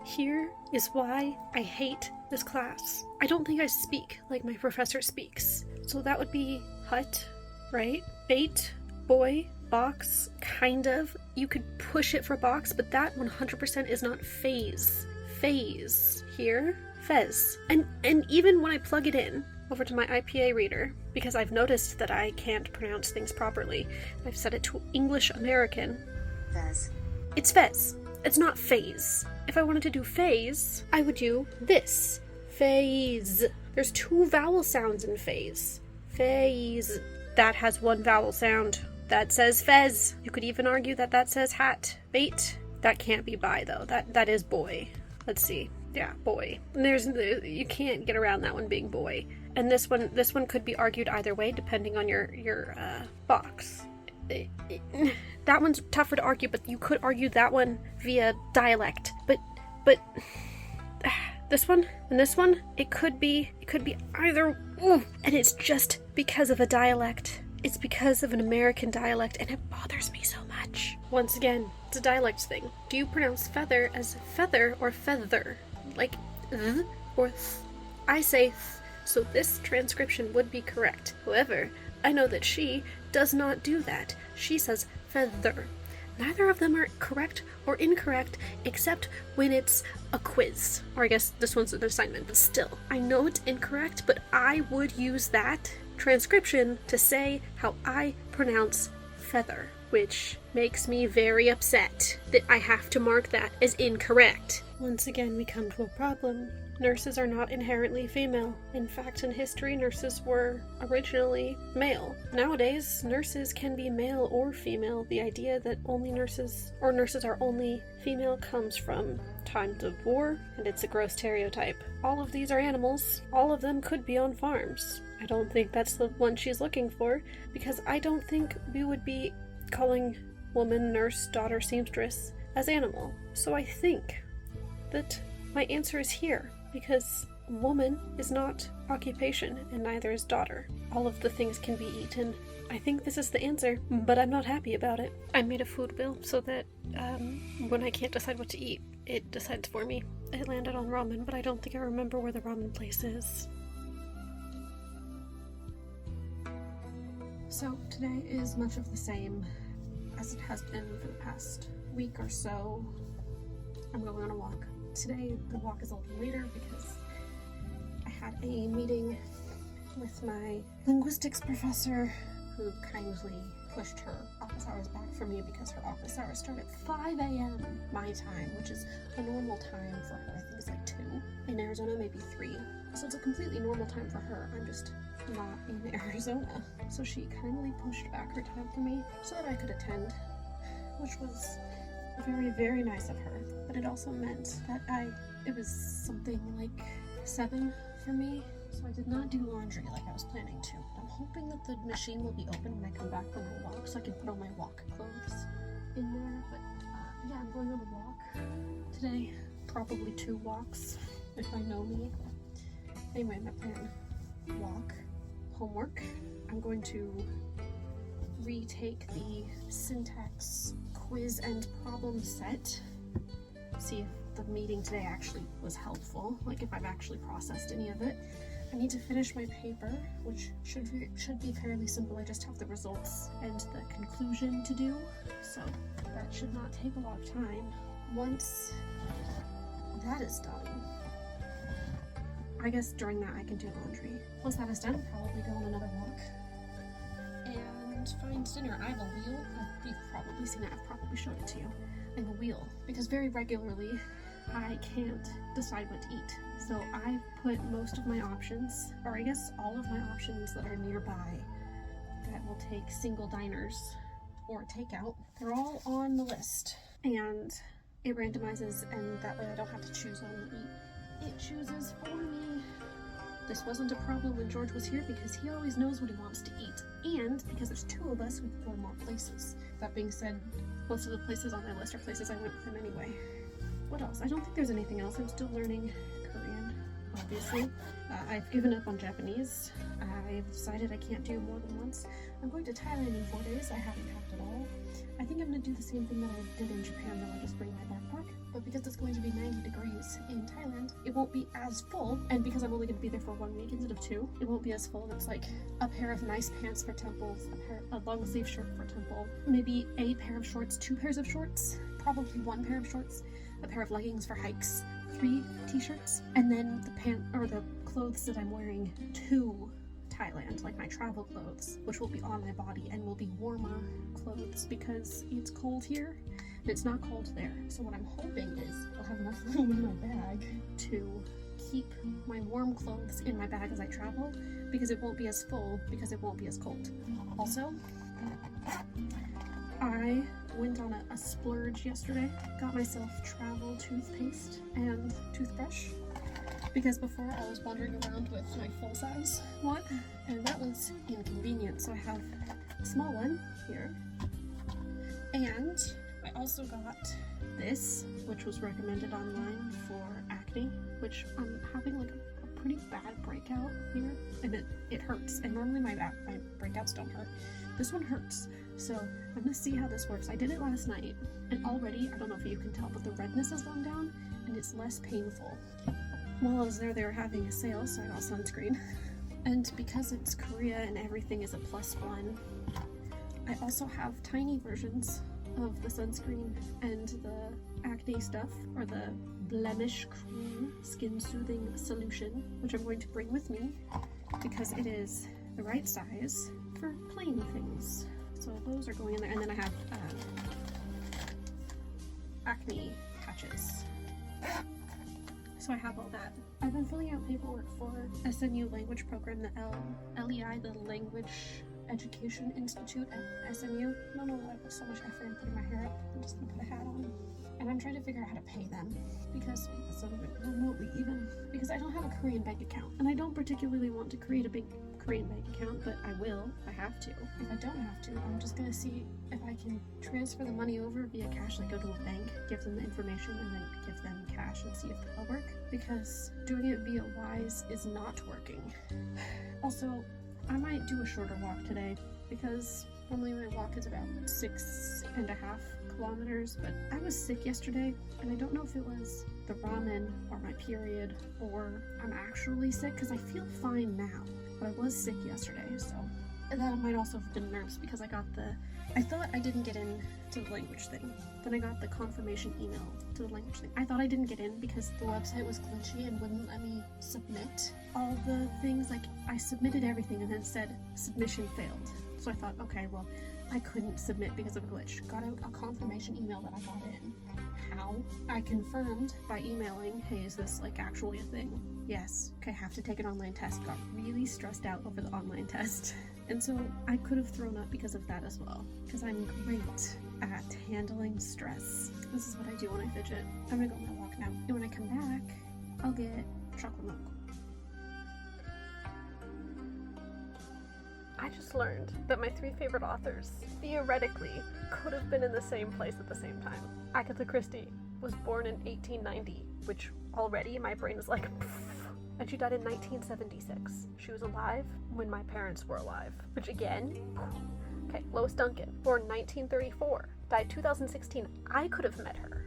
Here is why I hate this class. I don't think I speak like my professor speaks. So that would be hut, right? Bait, boy, box, kind of. You could push it for box, but that 100% is not phase. Phase. Here, fez. And even when I plug it in over to my IPA reader, because I've noticed that I can't pronounce things properly, I've set it to English American. Fez. It's fez. It's not phase. If I wanted to do phase, I would do this. Phase. There's 2 vowel sounds in phase. Phase. That has 1 vowel sound. That says fez. You could even argue that that says hat. Bait. That can't be by though. That is boy. Let's see. Yeah, boy. And you can't get around that one being boy. And this one could be argued either way depending on your box. That one's tougher to argue, but you could argue that one via dialect. But this one and this one, it could be either. Ooh, and it's just because of a dialect. It's because of an American dialect, and it bothers me so much. Once again, it's a dialect thing. Do you pronounce feather as feather or feather? Like th or th? I say th, so this transcription would be correct. However, I know that she does not do that. She says feather. Neither of them are correct or incorrect, except when it's a quiz. Or I guess this one's an assignment, but still. I know it's incorrect, but I would use that transcription to say how I pronounce feather, which makes me very upset that I have to mark that as incorrect. Once again, we come to a problem. Nurses are not inherently female. In fact, in history, nurses were originally male. Nowadays, nurses can be male or female. The idea that only nurses are only female comes from times of war, and it's a gross stereotype. All of these are animals. All of them could be on farms. I don't think that's the one she's looking for, because I don't think we would be calling woman, nurse, daughter, seamstress as animal. So I think that my answer is here, because woman is not occupation, and neither is daughter. All of the things can be eaten. I think this is the answer, but I'm not happy about it. I made a food bill so that when I can't decide what to eat, it decides for me. It landed on ramen, but I don't think I remember where the ramen place is. So today is much of the same as it has been for the past week or so. I'm going on a walk. Today the walk is a little later because I had a meeting with my linguistics professor who kindly pushed her office hours back for me because her office hours start at 5 a.m. my time, which is a normal time for her. I think it's like 2. In Arizona, maybe 3. So it's a completely normal time for her. I'm just not in Arizona. So she kindly pushed back her time for me so that I could attend, which was very, very nice of her. But it also meant that it was something like 7 for me, so I did not do laundry like I was planning to. But I'm hoping that the machine will be open when I come back from my walk so I can put all my walk clothes in there. But yeah, I'm going on a walk today. Probably 2 walks, if I know me. Anyway, my plan: walk, homework. I'm going to retake the syntax quiz and problem set. See if the meeting today actually was helpful, like if I've actually processed any of it. I need to finish my paper, which should be fairly simple. I just have the results and the conclusion to do, so that should not take a lot of time. Once that is done, I guess during that I can do laundry. Once that is done, probably go on another walk and find dinner. I have a wheel. You've probably seen it. I've probably showed it to you. I have a wheel because very regularly I can't decide what to eat. So I've put most of my options, or I guess all of my options that are nearby that will take single diners or takeout, they're all on the list. And it randomizes, and that way I don't have to choose what to eat. It chooses for me. This wasn't a problem when George was here because he always knows what he wants to eat. And because there's 2 of us, we can go more places. That being said, most of the places on my list are places I went with him anyway. What else? I don't think there's anything else. I'm still learning Korean. obviously. I've given up on Japanese. I've decided I can't do more than once. I'm going to Thailand in 4 days. I haven't packed at all. I think I'm going to do the same thing that I did in Japan, though. I just bring my backpack. But because it's going to be 90 degrees in Thailand, it won't be as full. And because I'm only going to be there for 1 week instead of 2, it won't be as full. It's like a pair of nice pants for temples, a long sleeve shirt for temple, maybe a pair of shorts, 2 pairs of shorts, probably 1 pair of shorts, a pair of leggings for hikes, 3 t-shirts, and then the clothes that I'm wearing to Thailand, like my travel clothes, which will be on my body and will be warmer clothes because it's cold here and it's not cold there. So what I'm hoping is I'll have enough room in my bag to keep my warm clothes in my bag as I travel, because it won't be as full, because it won't be as cold. Also, I went on a splurge yesterday, got myself travel toothpaste and toothbrush, because before I was wandering around with my full-size one, and that was inconvenient. So I have a small one here, and I also got this, which was recommended online for acne, which I'm having like a pretty bad breakout here, and it hurts, and normally my breakouts don't hurt. This one hurts, so I'm gonna see how this works. I did it last night, and already, I don't know if you can tell, but the redness has gone down, and it's less painful. While I was there, they were having a sale, so I got sunscreen. And because it's Korea and everything is a +1, I also have tiny versions of the sunscreen and the acne stuff, or the blemish cream skin soothing solution, which I'm going to bring with me because it is the right size for plain things. So those are going in there, and then I have acne patches. So I have all that. I've been filling out paperwork for SNU language program, the LEI, the Language Education Institute at SNU. I don't know why I put so much effort in putting my hair up. I'm just gonna put a hat on. And I'm trying to figure out how to pay them, because some of it remotely even, because I don't have a Korean bank account. And I don't particularly want to create a big Korean bank account, but I will if I have to. If I don't have to, I'm just gonna see if I can transfer the money over via cash, like go to a bank, give them the information, and then give them cash and see if that'll work, because doing it via Wise is not working. Also, I might do a shorter walk today, because normally my walk is about 6.5 kilometers, but I was sick yesterday, and I don't know if it was the ramen or my period, or I'm actually sick, because I feel fine now, but I was sick yesterday, so. And that might also have been nerves, because I thought I didn't get in to the language thing. Then I got the confirmation email to the language thing. I thought I didn't get in because the website was glitchy and wouldn't let me submit all the things. Like, I submitted everything and then it said submission failed. So I thought, okay, well, I couldn't submit because of a glitch. Got a confirmation email that I got in. How? I confirmed by emailing, hey, is this like actually a thing? Yes. Okay, have to take an online test. Got really stressed out over the online test. And so I could have thrown up because of that as well, because I'm great at handling stress. This is what I do when I fidget. I'm gonna go on my walk now, and when I come back, I'll get chocolate milk. I just learned that my 3 favorite authors theoretically could have been in the same place at the same time. Agatha Christie was born in 1890, which already my brain is like, pfft. And she died in 1976. She was alive when my parents were alive, which again, okay, Lois Duncan, born 1934, died 2016. I could have met her.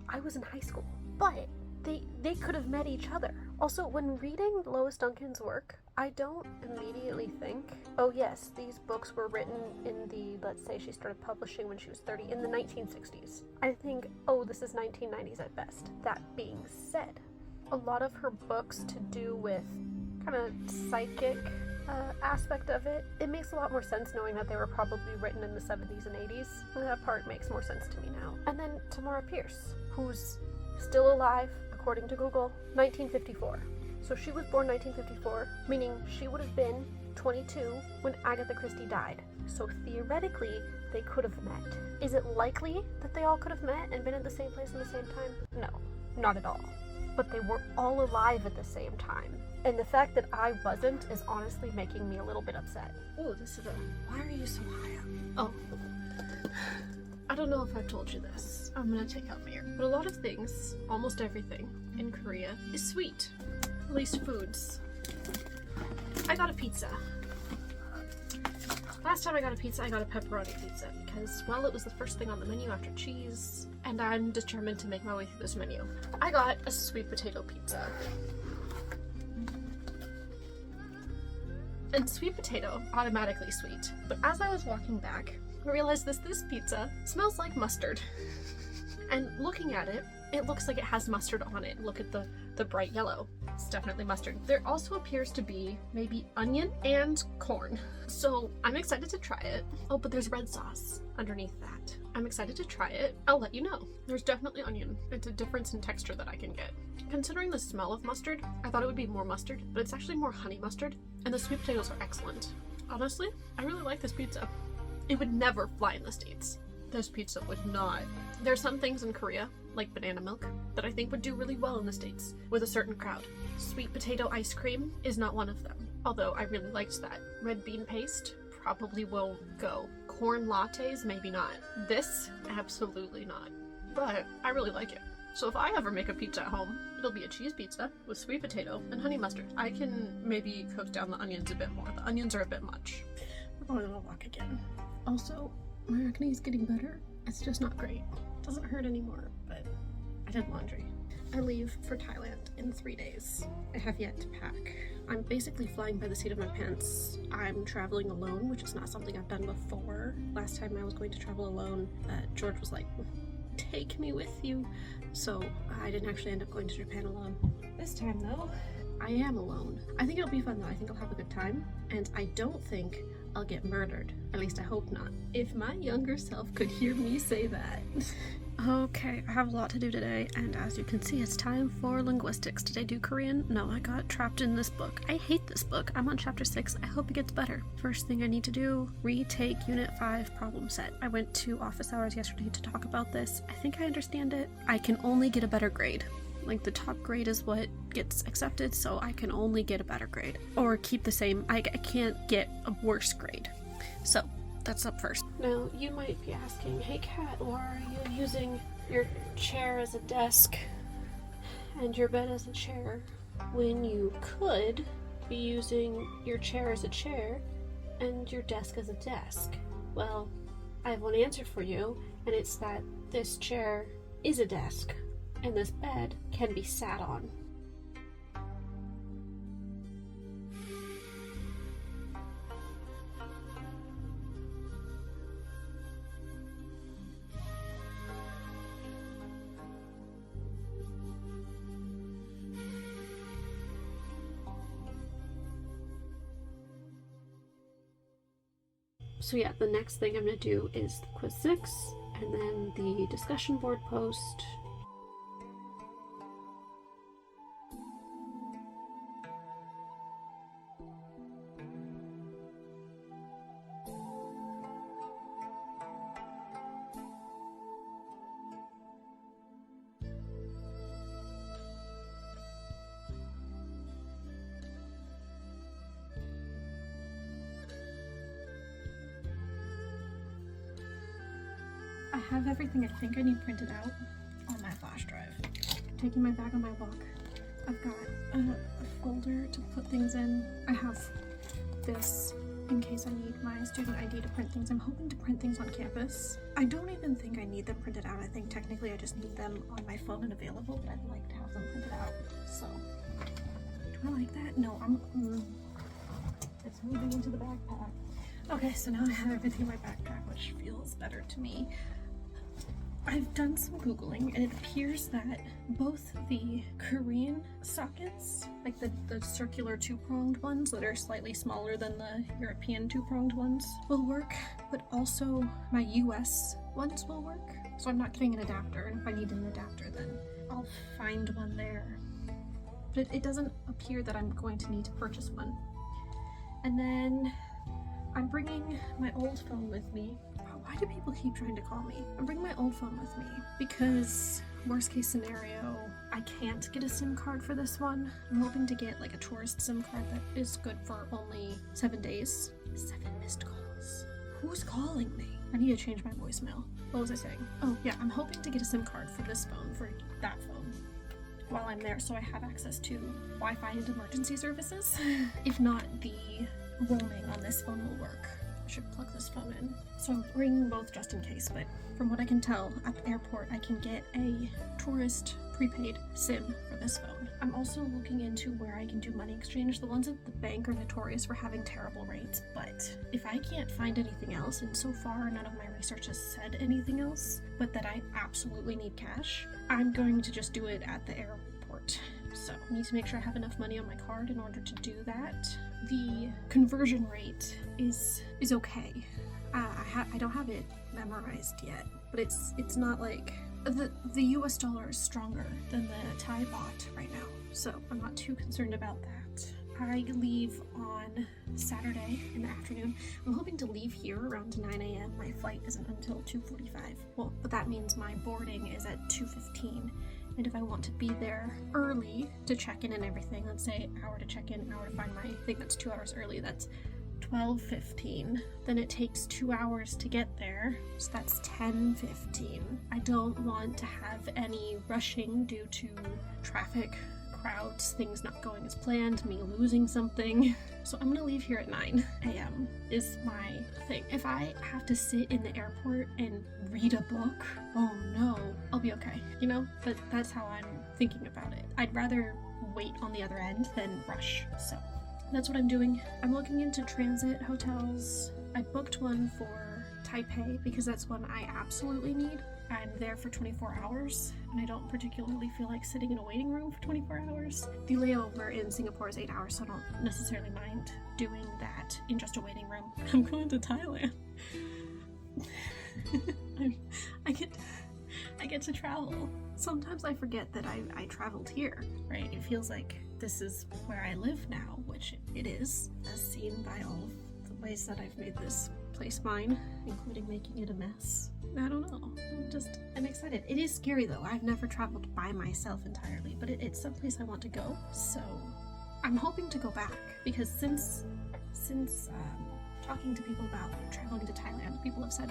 I was in high school, but they could have met each other. Also, when reading Lois Duncan's work, I don't immediately think, oh yes, these books were written in the, let's say she started publishing when she was 30, in the 1960s. I think, oh, this is 1990s at best. That being said, a lot of her books to do with kind of psychic aspect of it, it makes a lot more sense knowing that they were probably written in the 70s and 80s. That part makes more sense to me now. And then Tamora Pierce, who's still alive, according to Google, 1954. So she was born 1954, meaning she would have been 22 when Agatha Christie died. So theoretically, they could have met. Is it likely that they all could have met and been at the same place at the same time? No, not at all. But they were all alive at the same time. And the fact that I wasn't is honestly making me a little bit upset. Oh, this is why are you so high up? Oh. I don't know if I've told you this. I'm gonna take out my ear. But a lot of things, almost everything, in Korea is sweet. At least foods. I got a pizza. Last time I got a pizza, I got a pepperoni pizza because, well, it was the first thing on the menu after cheese, and I'm determined to make my way through this menu. I got a sweet potato pizza. And sweet potato, automatically sweet. But as I was walking back, I realized this pizza smells like mustard. And looking at it, it looks like it has mustard on it. Look at the bright yellow. It's definitely mustard. There also appears to be maybe onion and corn. So I'm excited to try it. Oh, but there's red sauce underneath that. I'm excited to try it. I'll let you know. There's definitely onion. It's a difference in texture that I can get. Considering the smell of mustard, I thought it would be more mustard, but it's actually more honey mustard, and the sweet potatoes are excellent. Honestly, I really like this pizza. It would never fly in the States. This pizza would not. There's some things in Korea, like banana milk, that I think would do really well in the States with a certain crowd. Sweet potato ice cream is not one of them, although I really liked that. Red bean paste probably won't go. Corn lattes, maybe not. This, absolutely not. But I really like it. So if I ever make a pizza at home, it'll be a cheese pizza with sweet potato and honey mustard. I can maybe cook down the onions a bit more. The onions are a bit much. We're going on a walk again. Also, my acne is getting better. It's just not great. It doesn't hurt anymore, but I did laundry. I leave for Thailand in 3 days. I have yet to pack. I'm basically flying by the seat of my pants. I'm traveling alone, which is not something I've done before. Last time I was going to travel alone, George was like, take me with you. So I didn't actually end up going to Japan alone. This time though, I am alone. I think it'll be fun though. I think I'll have a good time. And I don't think I'll get murdered. At least I hope not. If my younger self could hear me say that. Okay, I have a lot to do today, and as you can see, it's time for linguistics. Did I do Korean? No, I got trapped in this book. I hate this book. I'm on chapter 6. I hope it gets better. First thing I need to do, retake Unit 5 problem set. I went to office hours yesterday to talk about this. I think I understand it. I can only get a better grade. Like, the top grade is what gets accepted, so I can only get a better grade. Or keep the same. I can't get a worse grade. So, that's up first. Now, you might be asking, hey Kat, why are you using your chair as a desk and your bed as a chair when you could be using your chair as a chair and your desk as a desk? Well, I have one answer for you, and it's that this chair is a desk and this bed can be sat on. So yeah, the next thing I'm going to do is the quiz 6, and then the discussion board post. I have everything I think I need printed out on my flash drive. Taking my bag on my walk, I've got a folder to put things in. I have this in case I need my student ID to print things. I'm hoping to print things on campus. I don't even think I need them printed out. I think technically I just need them on my phone and available, but I'd like to have them printed out. So, do I like that? No, it's moving into the backpack. Okay, so now I have everything in my backpack, which feels better to me. I've done some Googling, and it appears that both the Korean sockets, like the circular two-pronged ones that are slightly smaller than the European two-pronged ones, will work, but also my US ones will work. So I'm not getting an adapter, and if I need an adapter, then I'll find one there. But it doesn't appear that I'm going to need to purchase one. And then I'm bringing my old phone with me. Why do people keep trying to call me? I'm bringing my old phone with me because worst case scenario, I can't get a SIM card for this one. I'm hoping to get like a tourist SIM card that is good for only 7 days. 7 missed calls. Who's calling me? I need to change my voicemail. What was I saying? Oh yeah, I'm hoping to get a SIM card for this phone, for that phone. while I'm there, so I have access to Wi-Fi and emergency services. If not, the roaming on this phone will work. I should plug this phone in. So I'm bringing both just in case, but from what I can tell, at the airport I can get a tourist prepaid SIM for this phone. I'm also looking into where I can do money exchange. The ones at the bank are notorious for having terrible rates, but if I can't find anything else, and so far none of my research has said anything else, but that I absolutely need cash, I'm going to just do it at the airport. So I need to make sure I have enough money on my card in order to do that. The conversion rate is okay. I don't have it memorized yet, but it's not like the US dollar is stronger than the Thai baht right now, so I'm not too concerned about that. I leave on Saturday in the afternoon. I'm hoping to leave here around 9 a.m. My flight isn't until 2:45. Well, but that means my boarding is at 2:15. And if I want to be there early to check in and everything, let's say hour to check in, hour to find my thing, that's 2 hours early, that's 12:15. Then it takes 2 hours to get there, so that's 10:15. I don't want to have any rushing due to traffic, crowds, things not going as planned, me losing something. So I'm gonna leave here at 9 a.m. is my thing. If I have to sit in the airport and read a book, oh no, I'll be okay, you know? But that's how I'm thinking about it. I'd rather wait on the other end than rush, so that's what I'm doing. I'm looking into transit hotels. I booked one for Taipei because that's one I absolutely need. I'm there for 24 hours, and I don't particularly feel like sitting in a waiting room for 24 hours. The layover in Singapore is 8 hours, so I don't necessarily mind doing that in just a waiting room. I'm going to Thailand. I get to travel. Sometimes I forget that I traveled here, right? It feels like this is where I live now, which it is, as seen by all of the ways that I've made this place mine, including making it a mess. I don't know. I'm excited. It is scary though. I've never traveled by myself entirely, but it's someplace I want to go. So I'm hoping to go back because since talking to people about traveling to Thailand, people have said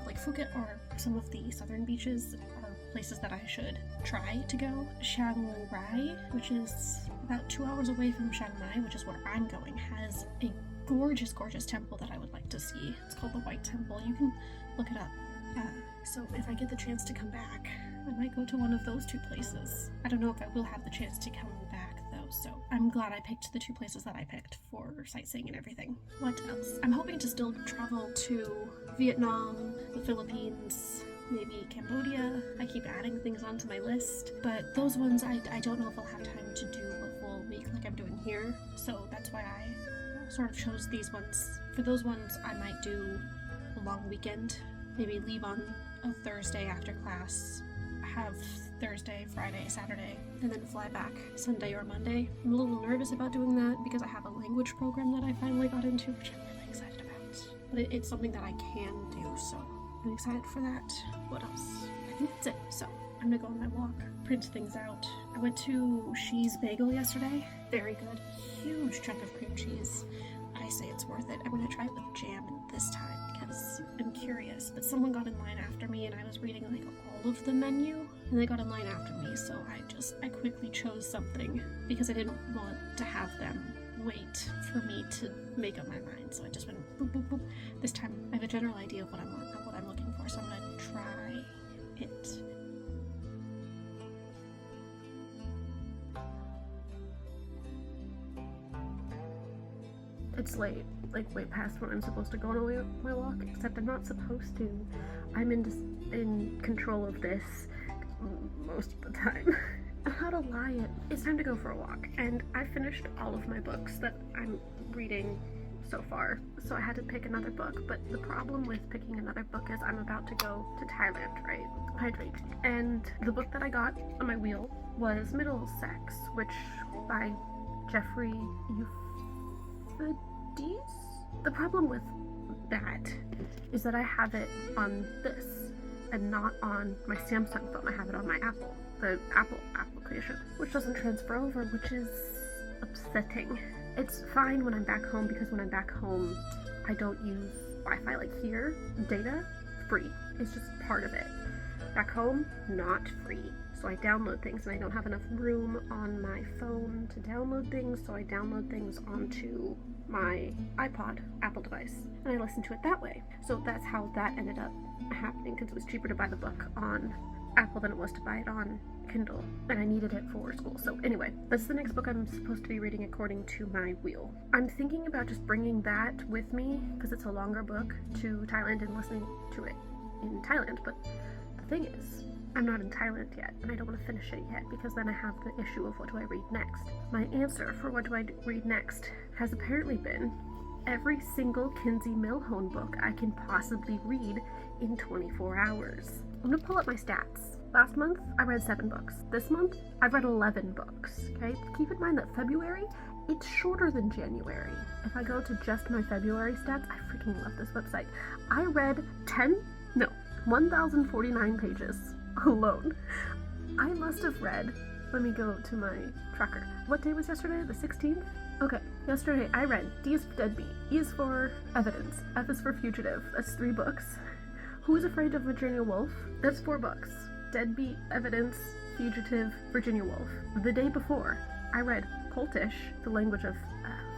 like Phuket or some of the southern beaches are places that I should try to go. Chiang Rai, which is about 2 hours away from Chiang Mai, which is where I'm going, has a gorgeous temple that I would like to see. It's called the White Temple. You can look it up. So if I get the chance to come back, I might go to one of those two places. I don't know if I will have the chance to come back though, so I'm glad I picked the two places that I picked for sightseeing and everything. What else? I'm hoping to still travel to Vietnam, the Philippines, maybe Cambodia. I keep adding things onto my list, but those ones I don't know if I'll have time to do a full week like I'm doing here, so that's why I sort of chose these ones. For those ones, I might do a long weekend, maybe leave on a Thursday after class, have Thursday, Friday, Saturday, and then fly back Sunday or Monday. I'm a little nervous about doing that because I have a language program that I finally got into, which I'm really excited about. But it's something that I can do, so I'm excited for that. What else? I think that's it. So I'm gonna go on my walk, print things out. I went to She's Bagel yesterday. Very good. Huge chunk of cream cheese. I say it's worth it. I'm gonna try it with jam this time because I'm curious. But someone got in line after me and I was reading like all of the menu and they got in line after me, so I quickly chose something because I didn't want to have them wait for me to make up my mind. So I just went boop boop boop. This time I have a general idea of what I'm looking for, so I'm gonna try it. It's late, like way past when I'm supposed to go on my walk, except I'm not supposed to. I'm in control of this most of the time. How to lie it. It's time to go for a walk, and I finished all of my books that I'm reading so far, so I had to pick another book, but the problem with picking another book is I'm about to go to Thailand, right? Hydrate. And the book that I got on my wheel was Middlesex, which by Jeffrey The problem with that is that I have it on this and not on my Samsung phone. I have it on my the Apple application, which doesn't transfer over, which is upsetting. It's fine when I'm back home because when I'm back home, I don't use Wi-Fi like here. Data, free. It's just part of it. Back home, not free. so I download things, and I don't have enough room on my phone to download things, so I download things onto my iPod, Apple device, and I listen to it that way. So that's how that ended up happening, because it was cheaper to buy the book on Apple than it was to buy it on Kindle, and I needed it for school. So anyway, that's the next book I'm supposed to be reading according to my wheel. I'm thinking about just bringing that with me, because it's a longer book, to Thailand and listening to it in Thailand. But the thing is, I'm not in Thailand yet, and I don't want to finish it yet, because then I have the issue of what do I read next. My answer for what do I read next has apparently been every single Kinsey Milhone book I can possibly read in 24 hours. I'm gonna pull up my stats. Last month, I read 7 books. This month, I've read 11 books, okay? Keep in mind that February, it's shorter than January. If I go to just my February stats, I freaking love this website. I read 1,049 pages alone. I must have read, let me go to my tracker. What day was yesterday? The 16th? Okay, yesterday I read D is for Deadbeat, E is for Evidence, F is for Fugitive. That's 3 books. Who is Afraid of Virginia Woolf? That's 4 books. Deadbeat, Evidence, Fugitive, Virginia Woolf. The day before, I read Cultish, The Language of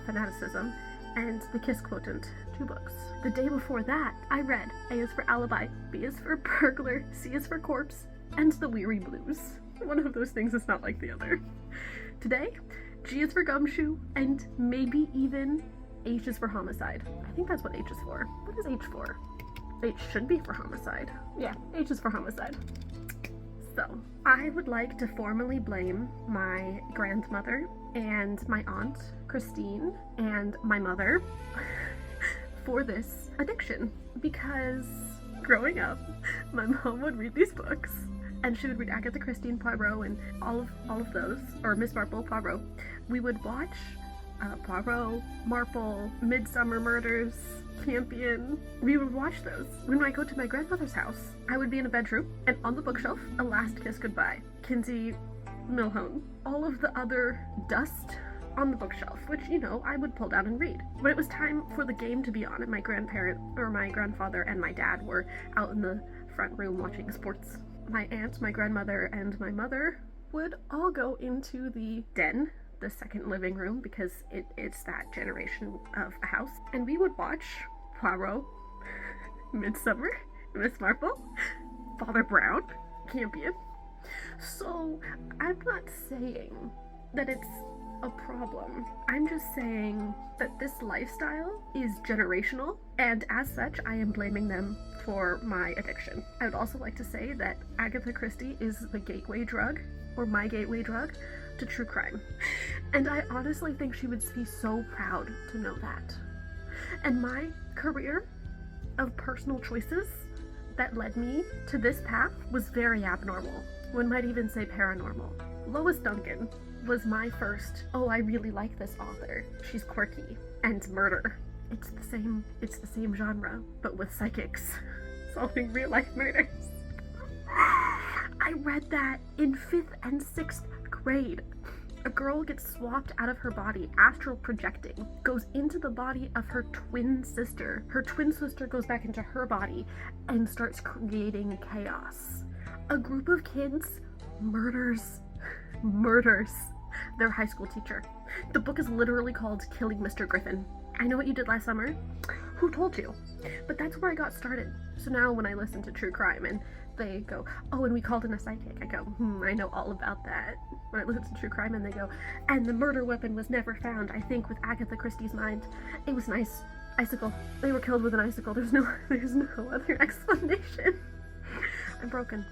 Fanaticism, and The Kiss Quotient, 2 books. The day before that, I read A is for Alibi, B is for Burglar, C is for Corpse, and The Weary Blues. One of those things is not like the other. Today, G is for Gumshoe, and maybe even H is for Homicide. I think that's what H is for. What is H for? H should be for Homicide. Yeah, H is for Homicide. So, I would like to formally blame my grandmother and my aunt, Christine, and my mother for this addiction, because growing up, my mom would read these books, and she would read Agatha Christie and Poirot and all of those, or Miss Marple, Poirot. We would watch Poirot, Marple, Midsummer Murders, Campion. We would watch those. When I go to my grandmother's house, I would be in a bedroom, and on the bookshelf, A Last Kiss Goodbye, Kinsey Milhone. All of the other dust on the bookshelf, which, you know, I would pull down and read. When it was time for the game to be on, and my grandfather and my dad were out in the front room watching sports, my aunt, my grandmother, and my mother would all go into the den, the second living room, because it's that generation of a house, and we would watch Poirot, Midsummer, Miss Marple, Father Brown, Campion. So I'm not saying that it's a problem. I'm just saying that this lifestyle is generational, and as such, I am blaming them for my addiction. I would also like to say that Agatha Christie is the gateway drug, or my gateway drug, to true crime. And I honestly think she would be so proud to know that. And my career of personal choices that led me to this path was very abnormal. One might even say paranormal. Lois Duncan was my first, oh, I really like this author. She's quirky. And murder. It's the same genre, but with psychics solving real life murders. I read that in 5th and 6th grade. A girl gets swapped out of her body, astral projecting, goes into the body of her twin sister. Her twin sister goes back into her body and starts creating chaos. A group of kids murders their high school teacher. The book is literally called Killing Mr. Griffin. I Know What You Did Last Summer? Who told you? But that's where I got started. So now when I listen to true crime and they go, oh, and we called in a psychic, I go, I know all about that. When I listen to true crime and they go, and the murder weapon was never found, I think with Agatha Christie's mind, it was an icicle. They were killed with an icicle. There's no other explanation. I'm broken.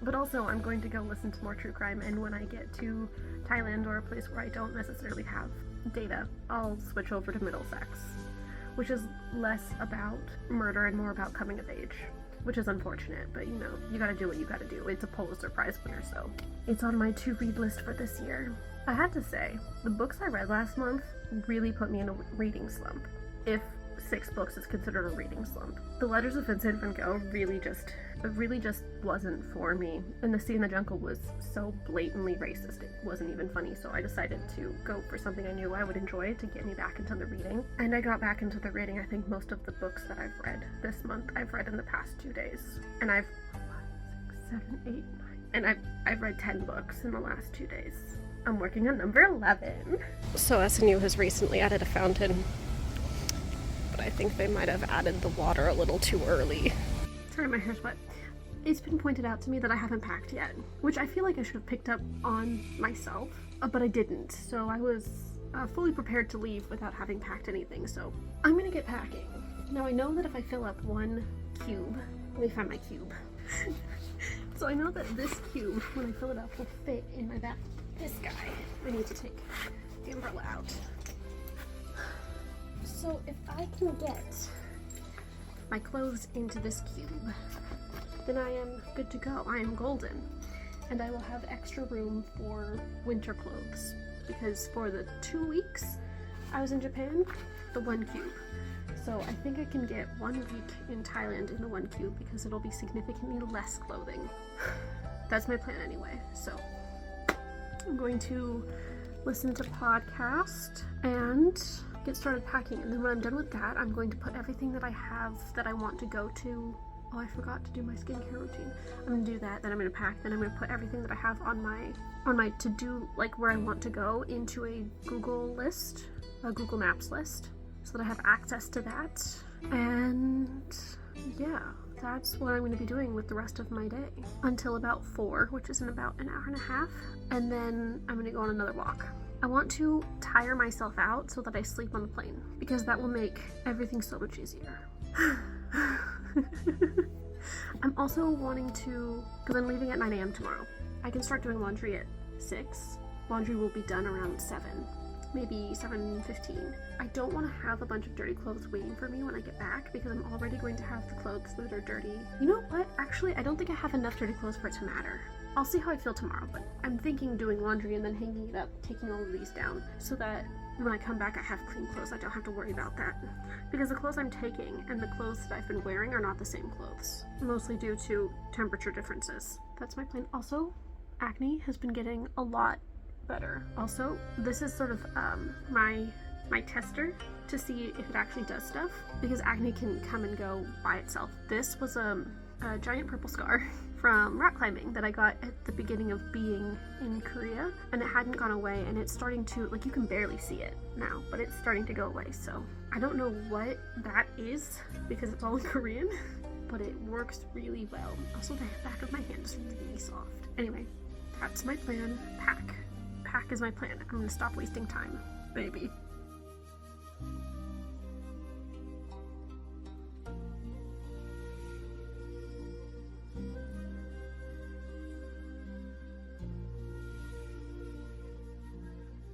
But also, I'm going to go listen to more true crime, and when I get to Thailand or a place where I don't necessarily have data, I'll switch over to Middlesex, which is less about murder and more about coming of age, which is unfortunate, but you know, you gotta do what you gotta do. It's a Pulitzer Prize winner, so it's on my to-read list for this year. I had to say, the books I read last month really put me in a reading slump, if 6 books is considered a reading slump. The Letters of Vincent van Gogh really just wasn't for me, and The Sea in the Jungle was so blatantly racist it wasn't even funny, so I decided to go for something I knew I would enjoy to get me back into the reading. And I got back into the reading. I think most of the books that I've read this month I've read in the past 2 days, and I've 7, 8, 9, And I've read 10 books in the last 2 days. I'm working on number 11. So SNU has recently added a fountain, but I think they might have added the water a little too early. Sorry, my hair's wet. It's been pointed out to me that I haven't packed yet, which I feel like I should have picked up on myself, but I didn't. So I was fully prepared to leave without having packed anything, so I'm gonna get packing. Now I know that if I fill up one cube, let me find my cube. So I know that this cube, when I fill it up, will fit in my bag. This guy, I need to take the umbrella out. So if I can get my clothes into this cube, then I am good to go. I am golden. And I will have extra room for winter clothes, because for the 2 weeks I was in Japan, the 1 cube. So I think I can get 1 week in Thailand in the 1 cube because it'll be significantly less clothing. That's my plan anyway. So I'm going to listen to podcast and get started packing. And then when I'm done with that, I'm going to put everything that I have that I want to go to. Oh, I forgot to do my skincare routine. I'm gonna do that, then I'm gonna pack, then I'm gonna put everything that I have on my to-do, like where I want to go, into a Google list, a Google Maps list, so that I have access to that. And yeah, that's what I'm gonna be doing with the rest of my day until about 4, which is in about an hour and a half, and then I'm gonna go on another walk. I want to tire myself out so that I sleep on the plane, because that will make everything so much easier. I'm also wanting to, because I'm leaving at 9 a.m. tomorrow. I can start doing laundry at 6. Laundry will be done around 7, maybe 7:15. I don't want to have a bunch of dirty clothes waiting for me when I get back, because I'm already going to have the clothes that are dirty. You know what? Actually, I don't think I have enough dirty clothes for it to matter. I'll see how I feel tomorrow, but I'm thinking doing laundry and then hanging it up, taking all of these down, so that when I come back I have clean clothes. I don't have to worry about that. Because the clothes I'm taking and the clothes that I've been wearing are not the same clothes, mostly due to temperature differences. That's my plan. Also, acne has been getting a lot better. Also, this is sort of my tester to see if it actually does stuff, because acne can come and go by itself. This was a giant purple scar from rock climbing that I got at the beginning of being in Korea, and it hadn't gone away, and it's starting to, like, you can barely see it now, but it's starting to go away. So I don't know what that is because it's all in Korean, but it works really well. Also, the back of my hand is really soft. Anyway, that's my plan. Pack is my plan. I'm gonna stop wasting time, baby.